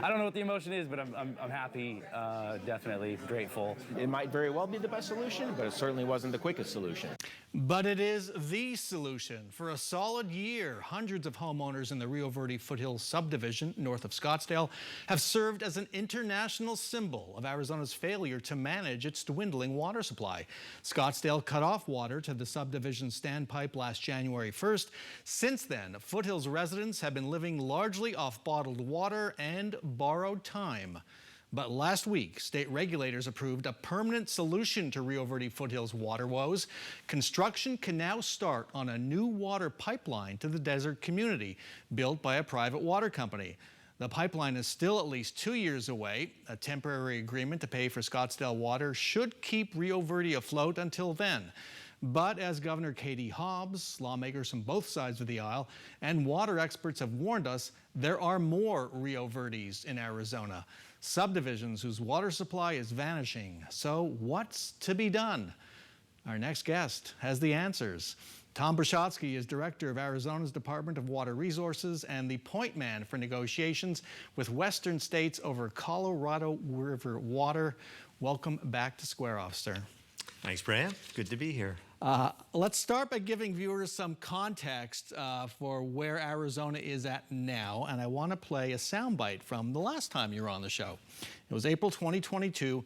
I don't know what the emotion is, but I'm happy, definitely grateful. It might very well be the best solution, but it certainly wasn't the quickest solution. But it is the solution. For a solid year, hundreds of homeowners in the Rio Verde Foothills subdivision north of Scottsdale have served as an international symbol of Arizona's failure to manage its dwindling water supply. Scottsdale cut off water to the subdivision's standpipe last January 1st. Since then, Foothills residents have been living largely off bottled water and borrowed time. But last week, state regulators approved a permanent solution to Rio Verde Foothills water woes. Construction can now start on a new water pipeline to the desert community, built by a private water company. The pipeline is still at least 2 years away. A temporary agreement to pay for Scottsdale water should keep Rio Verde afloat until then. But as Governor Katie Hobbs, lawmakers from both sides of the aisle, and water experts have warned us, there are more Rio Verdes in Arizona, subdivisions whose water supply is vanishing. So what's to be done? Our next guest has the answers. Tom Buschatzke is director of Arizona's Department of Water Resources and the point man for negotiations with western states over Colorado River water. Welcome back to Square Off, sir. Thanks, Brahm. Good to be here. Let's start by giving viewers some context for where Arizona is at now, and I want to play a soundbite from the last time you were on the show. It was April 2022,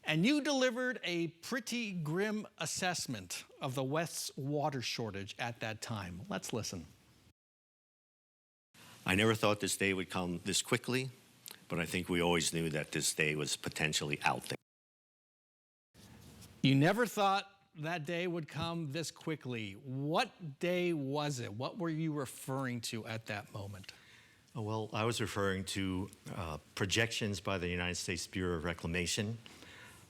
and you delivered a pretty grim assessment of the West's water shortage at that time. Let's listen. I never thought this day would come this quickly, but I think we always knew that this day was potentially out there. You never thought that day would come this quickly. What day was it? What were you referring to at that moment? Well, I was referring to projections by the United States Bureau of Reclamation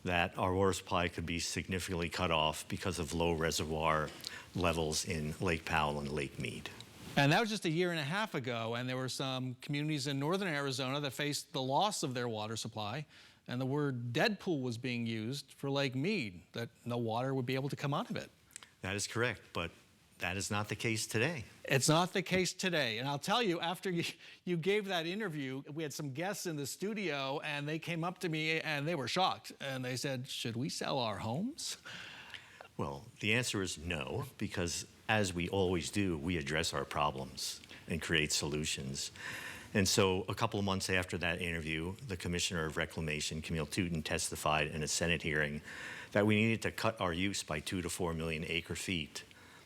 that our water supply could be significantly cut off because of low reservoir levels in Lake Powell and Lake Mead. And that was just a year and a half ago, and there were some communities in northern Arizona that faced the loss of their water supply. And the word Deadpool was being used for Lake Mead, that no water would be able to come out of it. That is correct, but that is not the case today. It's not the case today. And I'll tell you, after you gave that interview, we had some guests in the studio, and they came up to me, and they were shocked. And they said, should we sell our homes? Well, the answer is no, because as we always do, we address our problems and create solutions. And so a couple of months after that interview, the Commissioner of Reclamation, Camille Touton, testified in a Senate hearing that we needed to cut our use by 2 to 4 million acre feet.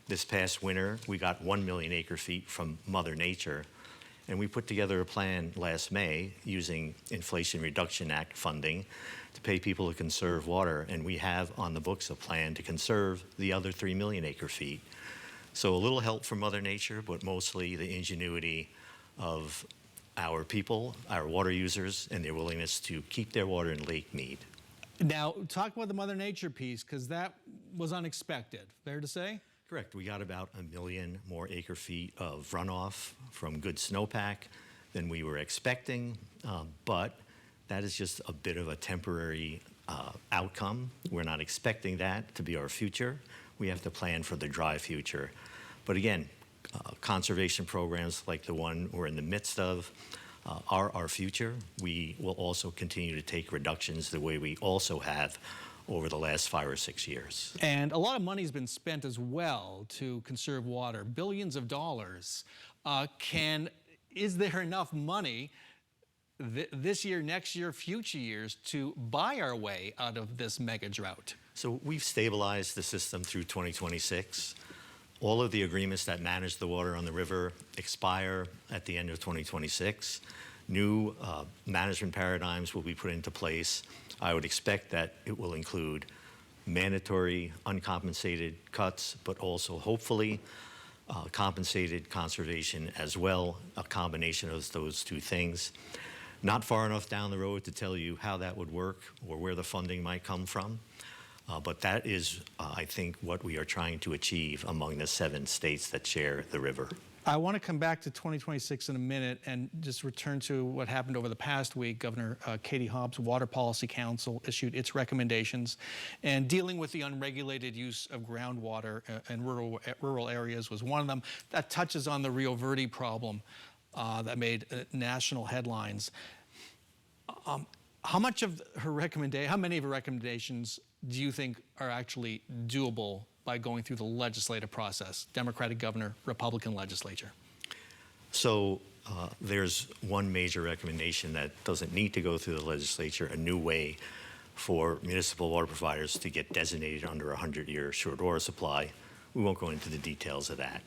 This past winter, we got 1 million acre feet from Mother Nature, and we put together a plan last May using Inflation Reduction Act funding to pay people to conserve water, and we have on the books a plan to conserve the other 3 million acre feet. So a little help from Mother Nature, but mostly the ingenuity of our people, our water users, and their willingness to keep their water in Lake Mead. Now, talk about the Mother Nature piece, because that was unexpected. Fair to say? Correct. We got about 1 million more acre feet of runoff from good snowpack than we were expecting, but that is just a bit of a temporary outcome. We're not expecting that to be our future. We have to plan for the dry future. But again, conservation programs like the one we're in the midst of are our future. We will also continue to take reductions the way we also have over the last 5 or 6 years. And a lot of money has been spent as well to conserve water, billions of dollars. Is there enough money this year, next year, future years to buy our way out of this mega drought? So we've stabilized the system through 2026. All of the agreements that manage the water on the river expire at the end of 2026. New management paradigms will be put into place. I would expect that it will include mandatory uncompensated cuts, but also hopefully compensated conservation as well, a combination of those two things. Not far enough down the road to tell you how that would work or where the funding might come from. But that is, I think, what we are trying to achieve among the 7 states that share the river. I want to come back to 2026 in a minute and just return to what happened over the past week. Governor Katie Hobbs' Water Policy Council issued its recommendations, and dealing with the unregulated use of groundwater in rural areas was one of them. That touches on the Rio Verde problem that made national headlines. How many of her recommendations do you think are actually doable by going through the legislative process? Democratic governor, Republican legislature. So there's one major recommendation that doesn't need to go through the legislature, a new way for municipal water providers to get designated under a 100-year assured water supply. We won't go into the details of that.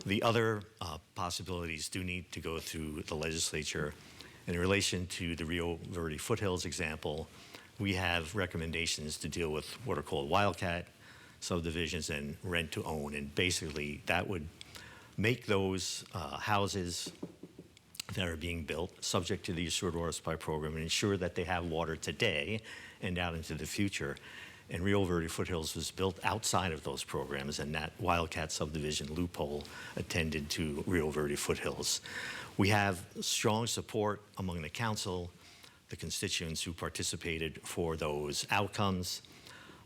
The other possibilities do need to go through the legislature. In relation to the Rio Verde foothills example, we have recommendations to deal with what are called wildcat subdivisions and rent to own. And basically that would make those houses that are being built subject to the assured water supply program and ensure that they have water today and out into the future. And Rio Verde Foothills was built outside of those programs, and that wildcat subdivision loophole attended to Rio Verde Foothills. We have strong support among the council, the constituents who participated for those outcomes.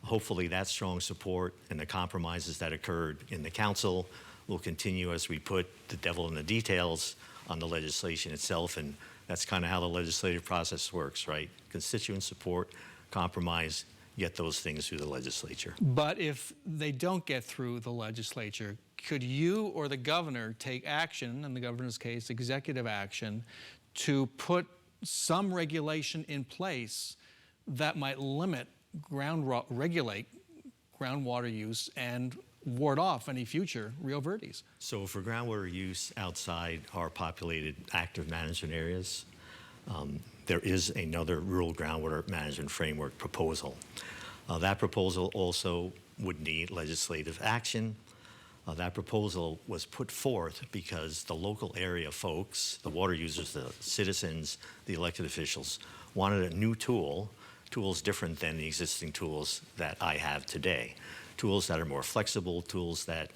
Hopefully that strong support and the compromises that occurred in the council will continue as we put the devil in the details on the legislation itself, and that's kind of how the legislative process works, right? Constituent support, compromise, get those things through the legislature. But if they don't get through the legislature, could you or the governor take action, in the governor's case, executive action, to put some regulation in place that might regulate groundwater use and ward off any future Rio Verdes? So for groundwater use outside our populated active management areas, there is another rural groundwater management framework proposal. That proposal also would need legislative action. That proposal was put forth because the local area folks, the water users, the citizens, the elected officials, wanted a new tool, tools different than the existing tools that I have today. Tools that are more flexible, tools that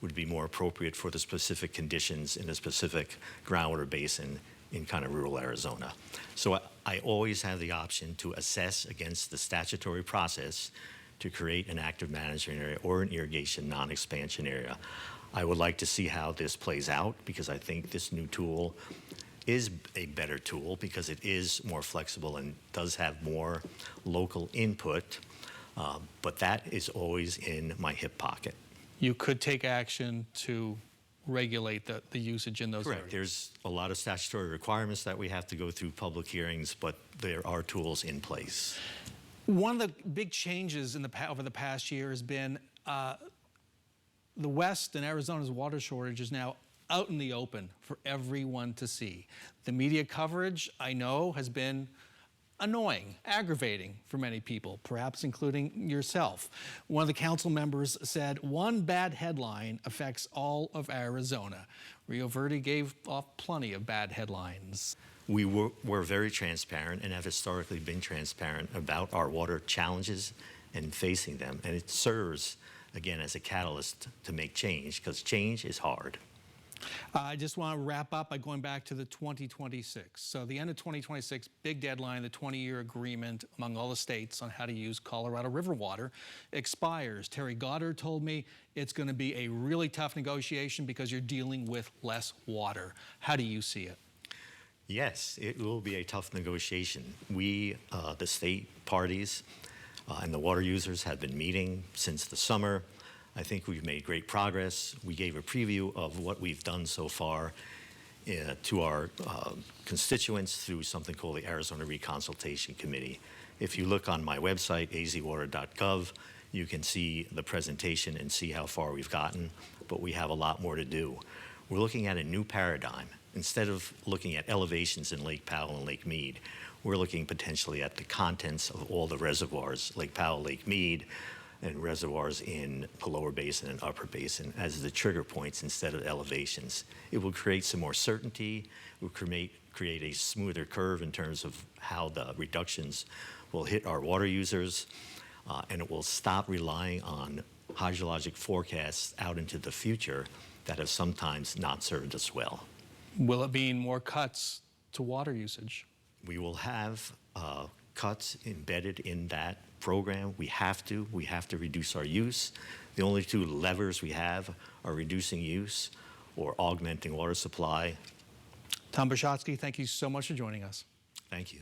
would be more appropriate for the specific conditions in a specific groundwater basin in kind of rural Arizona. So I always have the option to assess against the statutory process to create an active management area or an irrigation non-expansion area. I would like to see how this plays out because I think this new tool is a better tool because it is more flexible and does have more local input, but that is always in my hip pocket. You could take action to regulate the usage in those Correct. areas. There's a lot of statutory requirements that we have to go through public hearings, but there are tools in place. One of the big changes over the past year has been the West and Arizona's water shortage is now out in the open for everyone to see. The media coverage, I know, has been annoying, aggravating for many people, perhaps including yourself. One of the council members said, one bad headline affects all of Arizona. Rio Verde gave off plenty of bad headlines. We were very transparent and have historically been transparent about our water challenges and facing them. And it serves, again, as a catalyst to make change because change is hard. I just want to wrap up by going back to the 2026. So the end of 2026, big deadline, the 20-year agreement among all the states on how to use Colorado River water expires. Terry Goddard told me it's going to be a really tough negotiation because you're dealing with less water. How do you see it? Yes, it will be a tough negotiation. We, the state parties and the water users have been meeting since the summer. I think we've made great progress. We gave a preview of what we've done so far to our constituents through something called the Arizona Reconsultation Committee. If you look on my website, azwater.gov, you can see the presentation and see how far we've gotten, but we have a lot more to do. We're looking at a new paradigm. Instead of looking at elevations in Lake Powell and Lake Mead, we're looking potentially at the contents of all the reservoirs, Lake Powell, Lake Mead, and reservoirs in the lower basin and upper basin as the trigger points instead of elevations. It will create some more certainty. It will create a smoother curve in terms of how the reductions will hit our water users, and it will stop relying on hydrologic forecasts out into the future that have sometimes not served us well. Will it mean more cuts to water usage? We will have cuts embedded in that program. We have to reduce our use. The only two levers we have are reducing use or augmenting water supply. Tom Buschatzke, thank you so much for joining us. Thank you.